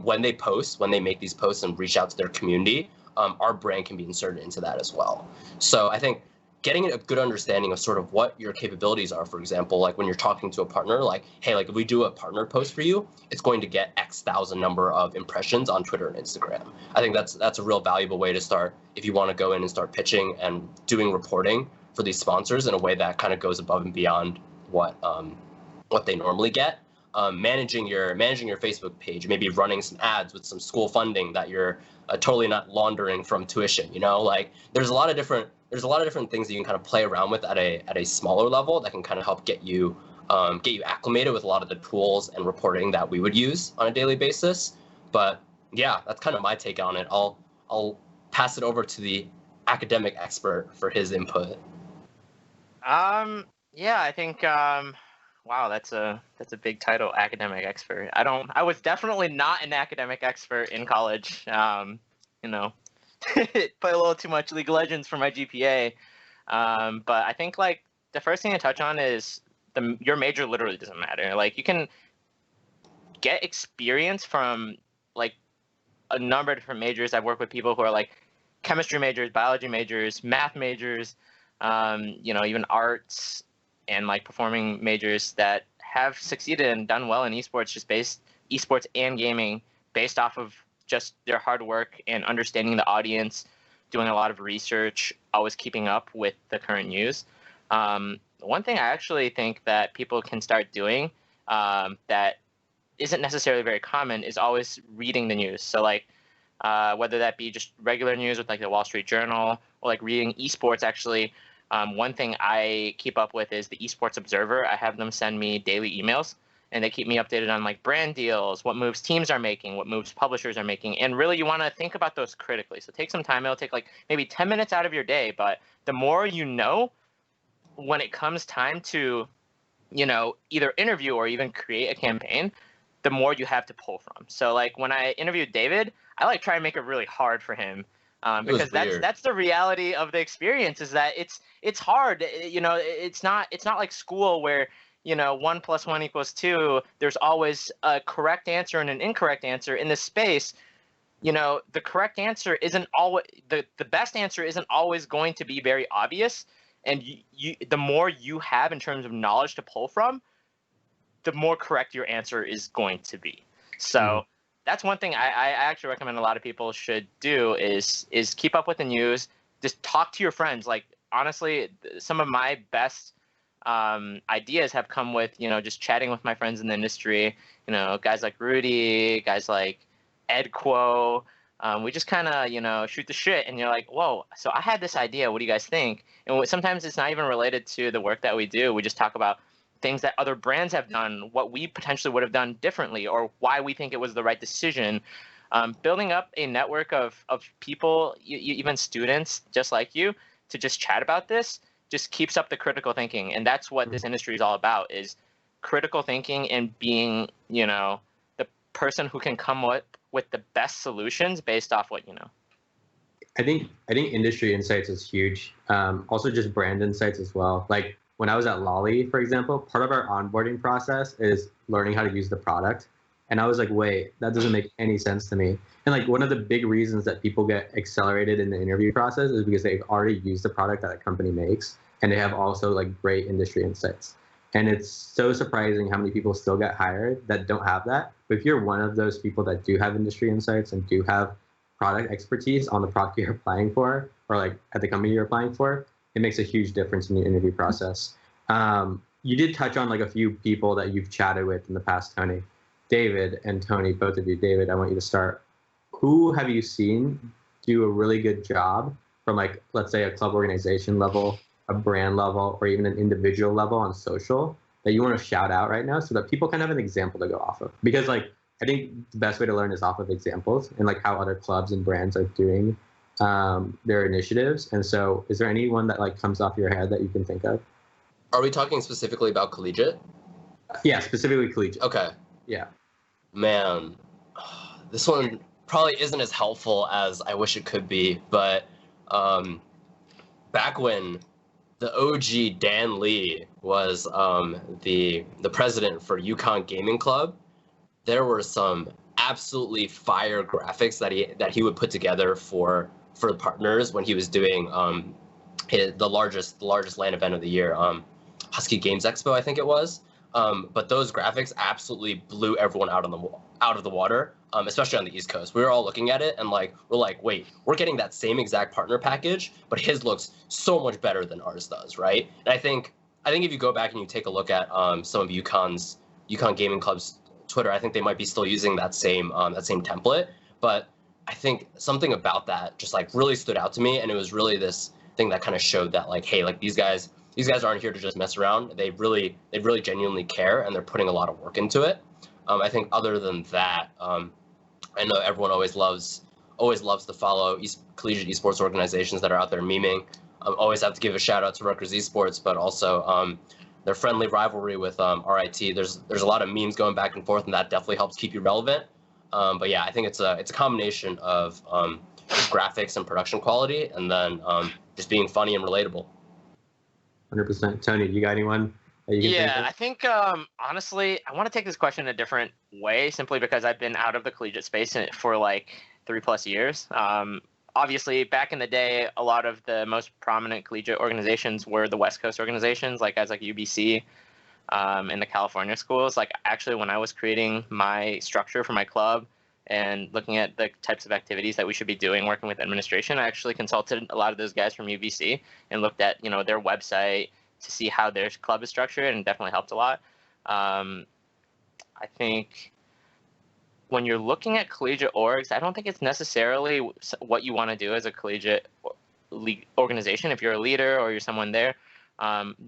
when they make these posts and reach out to their community, our brand can be inserted into that as well. So I think getting a good understanding of sort of what your capabilities are, for example, like when you're talking to a partner, like, hey, like if we do a partner post for you, it's going to get X thousand number of impressions on Twitter and Instagram. I think that's a real valuable way to start if you want to go in and start pitching and doing reporting for these sponsors in a way that kind of goes above and beyond what they normally get. Managing your Facebook page, maybe running some ads with some school funding that you're totally not laundering from tuition. Like there's a lot of different things that you can kind of play around with at a smaller level that can kind of help get you acclimated with a lot of the tools and reporting that we would use on a daily basis. But yeah, that's kind of my take on it. I'll pass it over to the academic expert for his input. Yeah, I think wow, that's a big title, academic expert. I was definitely not an academic expert in college. Play a little too much League of Legends for my GPA. But I think like the first thing to touch on is your major literally doesn't matter. Like you can get experience from like a number of different majors. I've worked with people who are like chemistry majors, biology majors, math majors, even arts and like performing majors that have succeeded and done well in esports and gaming based off of just their hard work and understanding the audience, doing a lot of research, always keeping up with the current news. One thing I actually think that people can start doing that isn't necessarily very common is always reading the news. So like whether that be just regular news with like the Wall Street Journal or like reading esports actually. One thing I keep up with is the Esports Observer. I have them send me daily emails, and they keep me updated on like brand deals, what moves teams are making, what moves publishers are making. And really you want to think about those critically. So take some time. It'll take like maybe 10 minutes out of your day. But the more you know when it comes time to, either interview or even create a campaign, the more you have to pull from. So like when I interviewed David, I like try and make it really hard for him. Because that's the reality of the experience is that it's hard. It's not like school where 1 + 1 = 2. There's always a correct answer and an incorrect answer. In this space, the correct answer isn't always the best answer isn't always going to be very obvious. And the more you have in terms of knowledge to pull from, the more correct your answer is going to be. So. That's one thing I actually recommend a lot of people should do is keep up with the news. Just talk to your friends. Like honestly, some of my best ideas have come with, just chatting with my friends in the industry, guys like Rudy, guys like Ed Quo. We just kind of, shoot the shit, and you're like, whoa, so I had this idea. What do you guys think? And sometimes it's not even related to the work that we do. We just talk about things that other brands have done, what we potentially would have done differently, or why we think it was the right decision. Building up a network of people, even students just like you, to just chat about this just keeps up the critical thinking. And that's what this industry is all about, is critical thinking and being, the person who can come with the best solutions based off what you know. I think industry insights is huge. Also just brand insights as well. Like when I was at Lolly, for example, part of our onboarding process is learning how to use the product. And I was like, wait, that doesn't make any sense to me. And like one of the big reasons that people get accelerated in the interview process is because they've already used the product that a company makes, and they have also like great industry insights. And it's so surprising how many people still get hired that don't have that. But if you're one of those people that do have industry insights and do have product expertise on the product you're applying for, or like at the company you're applying for, it makes a huge difference in the interview process. You did touch on like a few people that you've chatted with in the past, Tony. David and Tony, both of you. David, I want you to start. Who have you seen do a really good job from like, let's say a club organization level, a brand level, or even an individual level on social that you want to shout out right now so that people can have an example to go off of? Because like, I think the best way to learn is off of examples and like how other clubs and brands are doing their initiatives. And so is there anyone that like comes off your head that you can think of? Are we talking specifically about collegiate? Yeah, specifically collegiate. Okay. Yeah. Man, this one probably isn't as helpful as I wish it could be, but back when the OG Dan Lee was the president for UConn Gaming Club, there were some absolutely fire graphics that he would put together for the partners when he was doing the largest LAN event of the year, Husky Games Expo, I think it was. But those graphics absolutely blew everyone out of the water, especially on the East Coast. We were all looking at it and we're like, wait, we're getting that same exact partner package, but his looks so much better than ours does, right? And I think if you go back and you take a look at some of UConn Gaming Club's Twitter, I think they might be still using that same template. But I think something about that just like really stood out to me, and it was really this thing that kind of showed that like, hey, like these guys aren't here to just mess around. They really genuinely care, and they're putting a lot of work into it. I think other than that, I know everyone always loves to follow collegiate esports organizations that are out there memeing. Always have to give a shout out to Rutgers Esports, but also their friendly rivalry with RIT. There's a lot of memes going back and forth, and that definitely helps keep you relevant. But yeah, I think it's a combination of graphics and production quality, and then just being funny and relatable. 100%. Tony, you got anyone that you can think of? I think honestly, I want to take this question a different way, simply because I've been out of the collegiate space for like 3+ years. Obviously, back in the day, a lot of the most prominent collegiate organizations were the West Coast organizations, like guys like UBC and the California schools. Like actually, when I was creating my structure for my club and looking at the types of activities that we should be doing, working with administration, I actually consulted a lot of those guys from UBC and looked at, their website to see how their club is structured, and definitely helped a lot. I think when you're looking at collegiate orgs, I don't think it's necessarily what you want to do as a collegiate league organization. If you're a leader or you're someone there,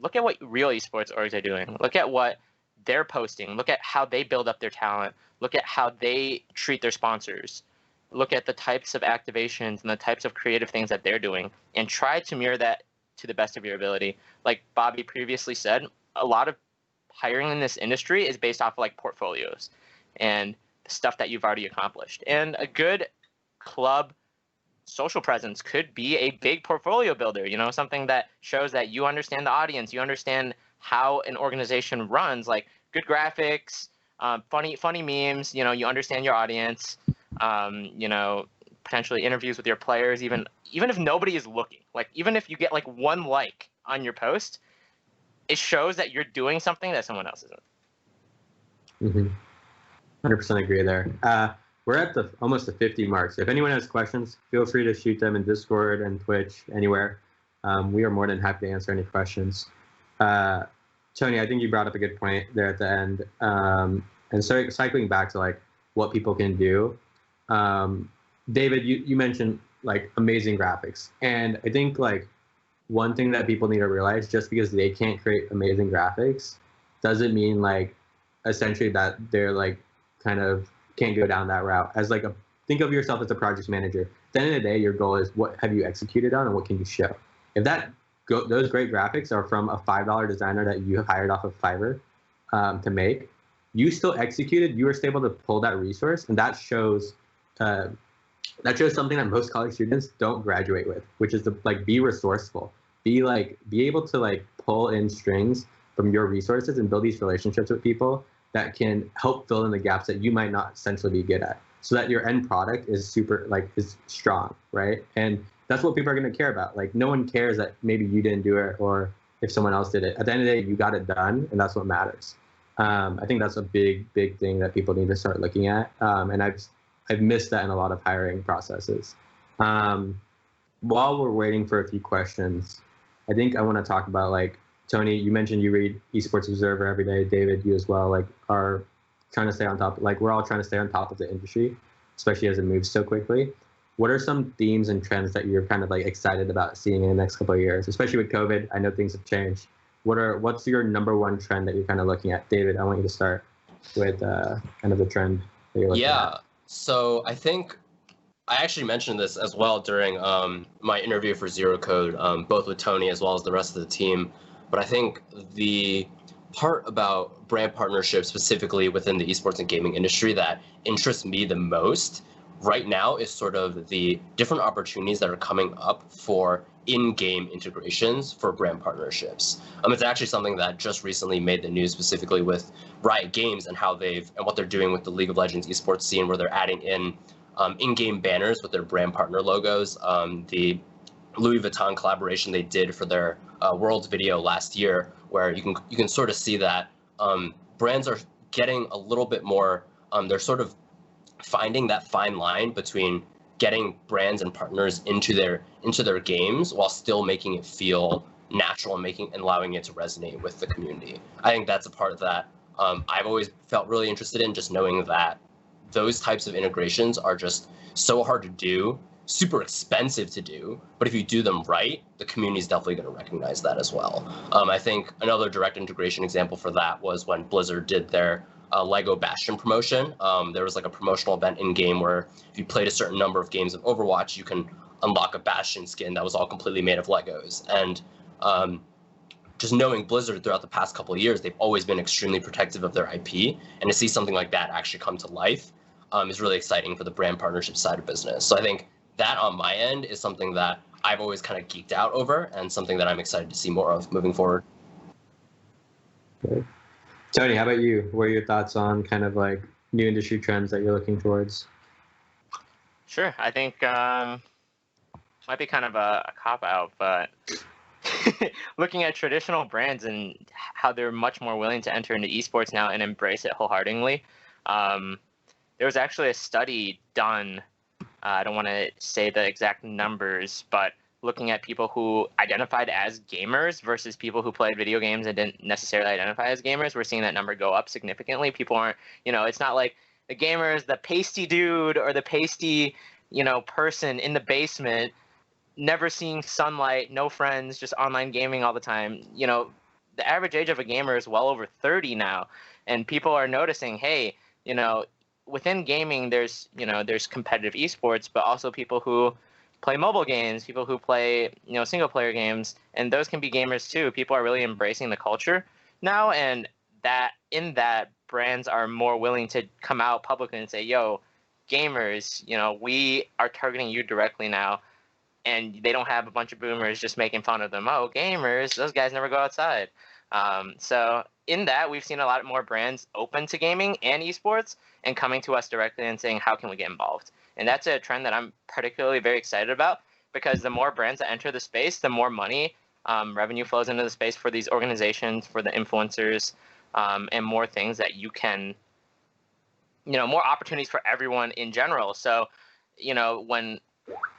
look at what real esports orgs are doing. Look at what they're posting. Look at how they build up their talent. Look at how they treat their sponsors. Look at the types of activations and the types of creative things that they're doing, and try to mirror that to the best of your ability. Like Bobby previously said, a lot of hiring in this industry is based off of like portfolios and stuff that you've already accomplished. And a good club social presence could be a big portfolio builder, something that shows that you understand the audience, you understand how an organization runs, like good graphics, funny memes, you understand your audience, potentially interviews with your players, even if nobody is looking, like even if you get like one like on your post, it shows that you're doing something that someone else isn't. 100% agree there. We're at almost the 50 mark. So if anyone has questions, feel free to shoot them in Discord and Twitch, anywhere. We are more than happy to answer any questions. Tony, I think you brought up a good point there at the end. And so cycling back to like what people can do. David, you mentioned like amazing graphics. And I think like one thing that people need to realize, just because they can't create amazing graphics doesn't mean like essentially that they're like kind of can't go down that route. As like think of yourself as a project manager. At the end of the day, your goal is what have you executed on and what can you show? If those great graphics are from a $5 designer that you hired off of Fiverr to make, you still executed, you were still able to pull that resource, and that shows something that most college students don't graduate with, which is to like be resourceful, be able to like pull in strings from your resources and build these relationships with people that can help fill in the gaps that you might not essentially be good at, so that your end product is is strong, right? And that's what people are going to care about. Like no one cares that maybe you didn't do it or if someone else did it. At the end of the day, you got it done, and that's what matters. I think that's a big thing that people need to start looking at. And I've missed that in a lot of hiring processes. While we're waiting for a few questions, I think I want to talk about like, Tony, you mentioned you read Esports Observer every day. David, you as well, like are trying to stay on top. Like we're all trying to stay on top of the industry, especially as it moves so quickly. What are some themes and trends that you're kind of like excited about seeing in the next couple of years, especially with COVID? I know things have changed. What's your number one trend that you're kind of looking at? David, I want you to start with kind of the trend that you're looking at. Yeah, so I think I actually mentioned this as well during my interview for Zero Code, both with Tony as well as the rest of the team. But I think the part about brand partnerships specifically within the esports and gaming industry that interests me the most right now is sort of the different opportunities that are coming up for in-game integrations for brand partnerships. It's actually something that just recently made the news, specifically with Riot Games and what they're doing with the League of Legends esports scene, where they're adding in-game banners with their brand partner logos. The Louis Vuitton collaboration they did for their Worlds video last year, where you can sort of see that brands are getting a little bit more. They're sort of finding that fine line between getting brands and partners into their games while still making it feel natural and allowing it to resonate with the community. I think that's a part that I've always felt really interested in, just knowing that those types of integrations are just so hard to do, super expensive to do, but if you do them right, the community is definitely going to recognize that as well. I think another direct integration example for that was when Blizzard did their Lego Bastion promotion. There was like a promotional event in game where if you played a certain number of games of Overwatch, you can unlock a Bastion skin that was all completely made of Legos. And just knowing Blizzard throughout the past couple of years, they've always been extremely protective of their IP, and to see something like that actually come to life is really exciting for the brand partnership side of business. So I think that on my end is something that I've always kind of geeked out over, and something that I'm excited to see more of moving forward. Okay. Tony, how about you? What are your thoughts on kind of like new industry trends that you're looking towards? Sure. I think might be kind of a cop-out, but looking at traditional brands and how they're much more willing to enter into esports now and embrace it wholeheartedly. There was actually a study done, I don't want to say the exact numbers, but looking at people who identified as gamers versus people who played video games and didn't necessarily identify as gamers, we're seeing that number go up significantly. People aren't, it's not like the gamers, the pasty dude or the pasty, person in the basement, never seeing sunlight, no friends, just online gaming all the time. The average age of a gamer is well over 30 now, and people are noticing, hey, within gaming, there's competitive esports, but also people who play mobile games, people who play, single player games, and those can be gamers too. People are really embracing the culture now, and that brands are more willing to come out publicly and say, yo, gamers, we are targeting you directly now. And they don't have a bunch of boomers just making fun of them. Oh, gamers, those guys never go outside. So in that, we've seen a lot more brands open to gaming and esports and coming to us directly and saying, how can we get involved? And that's a trend that I'm particularly very excited about, because the more brands that enter the space, the more money, revenue flows into the space for these organizations, for the influencers, and more things that you can, more opportunities for everyone in general. So, when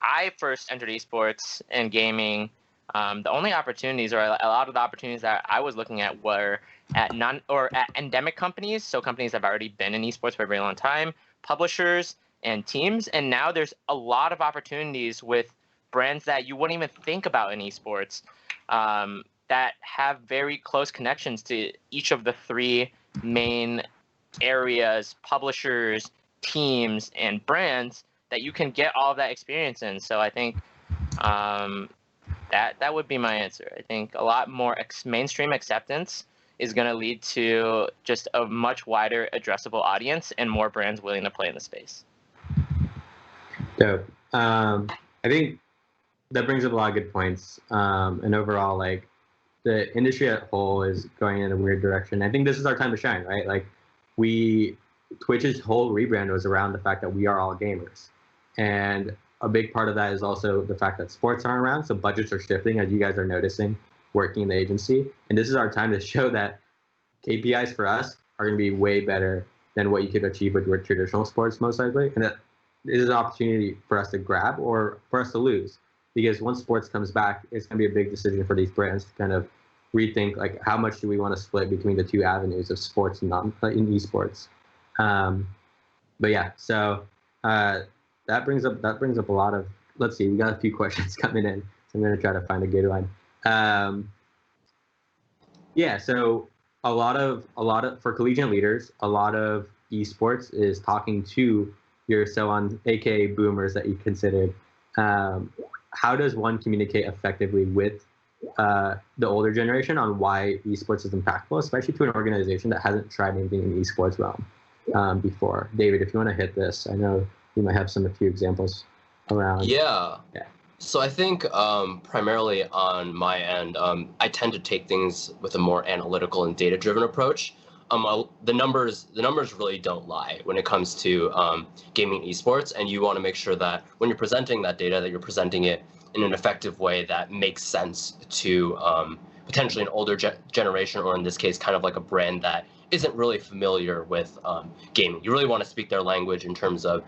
I first entered esports and gaming, The only opportunities, or a lot of the opportunities that I was looking at, were at at endemic companies, so companies that have already been in esports for a very long time, publishers and teams. And now there's a lot of opportunities with brands that you wouldn't even think about in esports, that have very close connections to each of the three main areas, publishers, teams, and brands, that you can get all of that experience in. So I think that would be my answer. I think a lot more mainstream acceptance is going to lead to just a much wider addressable audience and more brands willing to play in the space. Dope. I think that brings up a lot of good points. And overall, like, the industry as a whole is going in a weird direction. I think this is our time to shine, right? Like, Twitch's whole rebrand was around the fact that we are all gamers. And a big part of that is also the fact that sports aren't around, so budgets are shifting, as you guys are noticing, working in the agency. And this is our time to show that KPIs for us are going to be way better than what you could achieve with your traditional sports, most likely. And that is an opportunity for us to grab or for us to lose. Because once sports comes back, it's going to be a big decision for these brands to kind of rethink, like, how much do we want to split between the two avenues of sports and in esports. But yeah, so that brings up a lot of, let's see, we got a few questions coming in, so I'm going to try to find a good one. Yeah, so a lot of for collegiate leaders, a lot of esports is talking to your aka boomers that you considered. How does one communicate effectively with the older generation on why esports is impactful, especially to an organization that hasn't tried anything in the esports realm before? David, if you want to hit this, I know you might have a few examples around. Yeah. So I think primarily on my end, I tend to take things with a more analytical and data-driven approach. The numbers really don't lie when it comes to gaming esports, and you want to make sure that when you're presenting that data, that you're presenting it in an effective way that makes sense to potentially an older generation, or in this case, kind of like a brand that isn't really familiar with gaming. You really want to speak their language in terms of,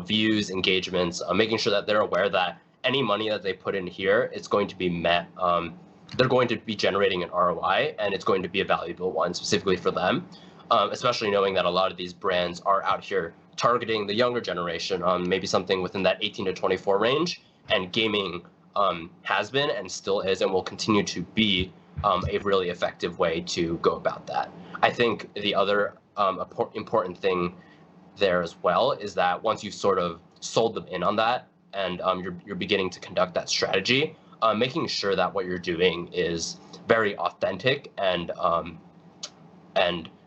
views, engagements, making sure that they're aware that any money that they put in here is going to be met. They're going to be generating an ROI, and it's going to be a valuable one specifically for them, especially knowing that a lot of these brands are out here targeting the younger generation, maybe something within that 18 to 24 range. And gaming has been and still is and will continue to be a really effective way to go about that. I think the other important thing there as well is that once you've sort of sold them in on that, and you're beginning to conduct that strategy, making sure that what you're doing is very authentic and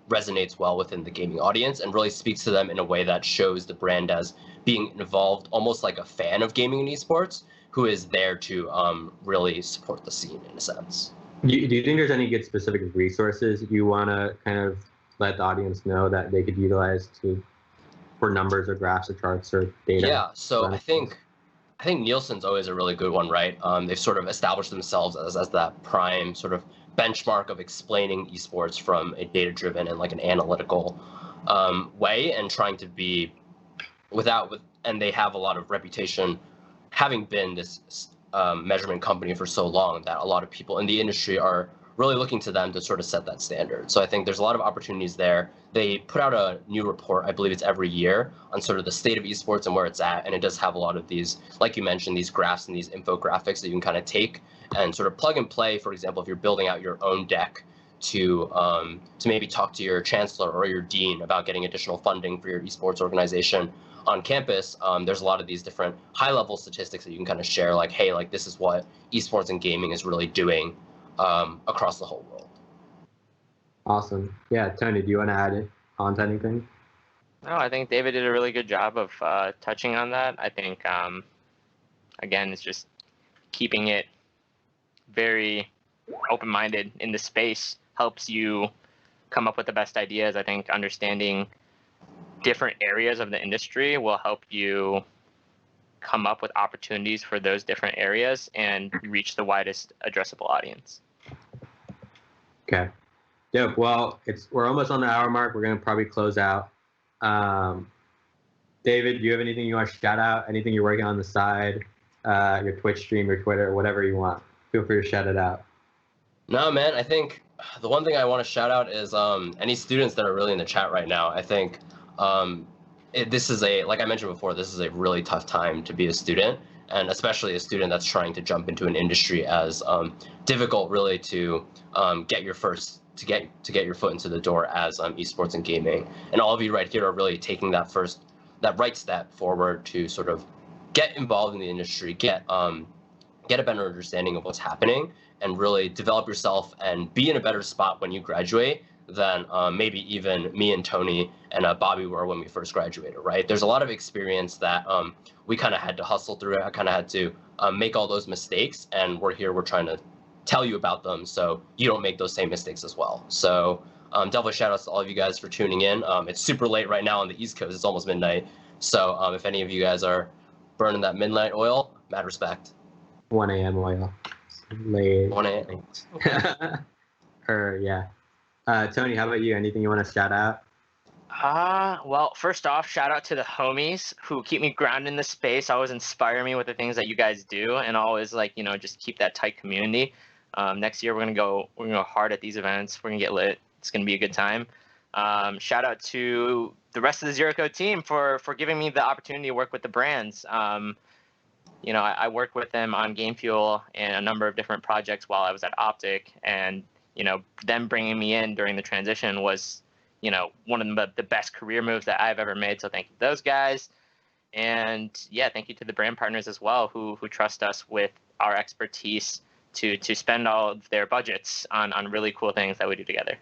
resonates well within the gaming audience and really speaks to them in a way that shows the brand as being involved, almost like a fan of gaming and esports, who is there to really support the scene in a sense. Do you think there's any good specific resources you want to kind of let the audience know that they could utilize for numbers or graphs or charts or data? Yeah, so I think Nielsen's always a really good one, right? They've sort of established themselves as that prime sort of benchmark of explaining esports from a data-driven and like an analytical way, and trying to be and they have a lot of reputation, having been this measurement company for so long, that a lot of people in the industry are really looking to them to sort of set that standard. So I think there's a lot of opportunities there. They put out a new report, I believe it's every year, on sort of the state of esports and where it's at. And it does have a lot of these, like you mentioned, these graphs and these infographics that you can kind of take and sort of plug and play. For example, if you're building out your own deck to maybe talk to your chancellor or your dean about getting additional funding for your esports organization on campus, there's a lot of these different high-level statistics that you can kind of share, like, hey, like, this is what esports and gaming is really doing across the whole world. Awesome. Yeah, Tony, do you want to add on to anything? No, I think David did a really good job of touching on that. I think, again, it's just keeping it very open-minded in the space helps you come up with the best ideas. I think understanding different areas of the industry will help you come up with opportunities for those different areas and reach the widest addressable audience. Okay. Yeah, well, we're almost on the hour mark. We're going to probably close out. David, do you have anything you want to shout out? Anything you're working on the side? Your Twitch stream, your Twitter, whatever you want. feel free to shout it out. No, man, I think the one thing I want to shout out is any students that are really in the chat right now. I think this is like I mentioned before, this is a really tough time to be a student, and especially a student that's trying to jump into an industry as difficult really to get your foot into the door as esports and gaming. And all of you right here are really taking that right step forward to sort of get involved in the industry, get a better understanding of what's happening, and really develop yourself and be in a better spot when you graduate than maybe even me and Tony and Bobby were when we first graduated, right? There's a lot of experience that we kind of had to hustle through. I kind of had to make all those mistakes, and we're trying to tell you about them so you don't make those same mistakes as well. So definitely shout outs to all of you guys for tuning in. It's super late right now on the East Coast. It's almost midnight. So if any of you guys are burning that midnight oil, mad respect. 1 a.m. oil. Late. 1 a.m. Yeah. Tony, how about you? Anything you want to shout out? Well, first off, shout out to the homies who keep me grounded in the space, always inspire me with the things that you guys do, and always just keep that tight community. Next year we're gonna go hard at these events. We're gonna get lit. It's gonna be a good time. Shout out to the rest of the Zero Code team for giving me the opportunity to work with the brands. I worked with them on Game Fuel and a number of different projects while I was at Optic, and them bringing me in during the transition was one of the best career moves that I've ever made. So thank you to those guys. And yeah, thank you to the brand partners as well who trust us with our expertise to spend all of their budgets on really cool things that we do together.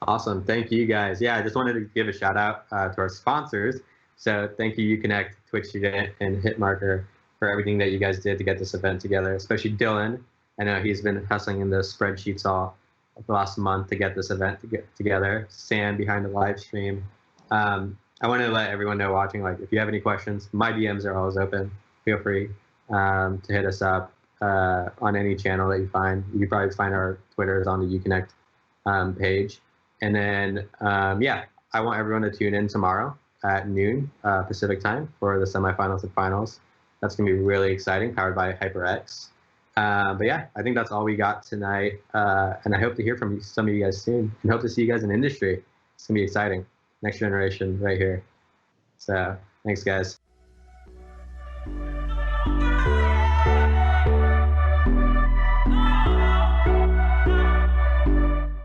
Awesome. Thank you guys. Yeah, I just wanted to give a shout out to our sponsors. So thank you, UConnect, Twitch Student, and Hitmarker for everything that you guys did to get this event together, especially Dylan. I know he's been hustling in the spreadsheets all the last month to get this event together. Sam behind the live stream. I want to let everyone know watching, if you have any questions, my DMs are always open. Feel free to hit us up on any channel that you find. You can probably find our Twitters on the UConnect page. And then, I want everyone to tune in tomorrow at noon Pacific time for the semifinals and finals. That's going to be really exciting, powered by HyperX. But yeah, I think that's all we got tonight. And I hope to hear from some of you guys soon, and hope to see you guys in industry. It's going to be exciting. Next generation right here. So thanks, guys.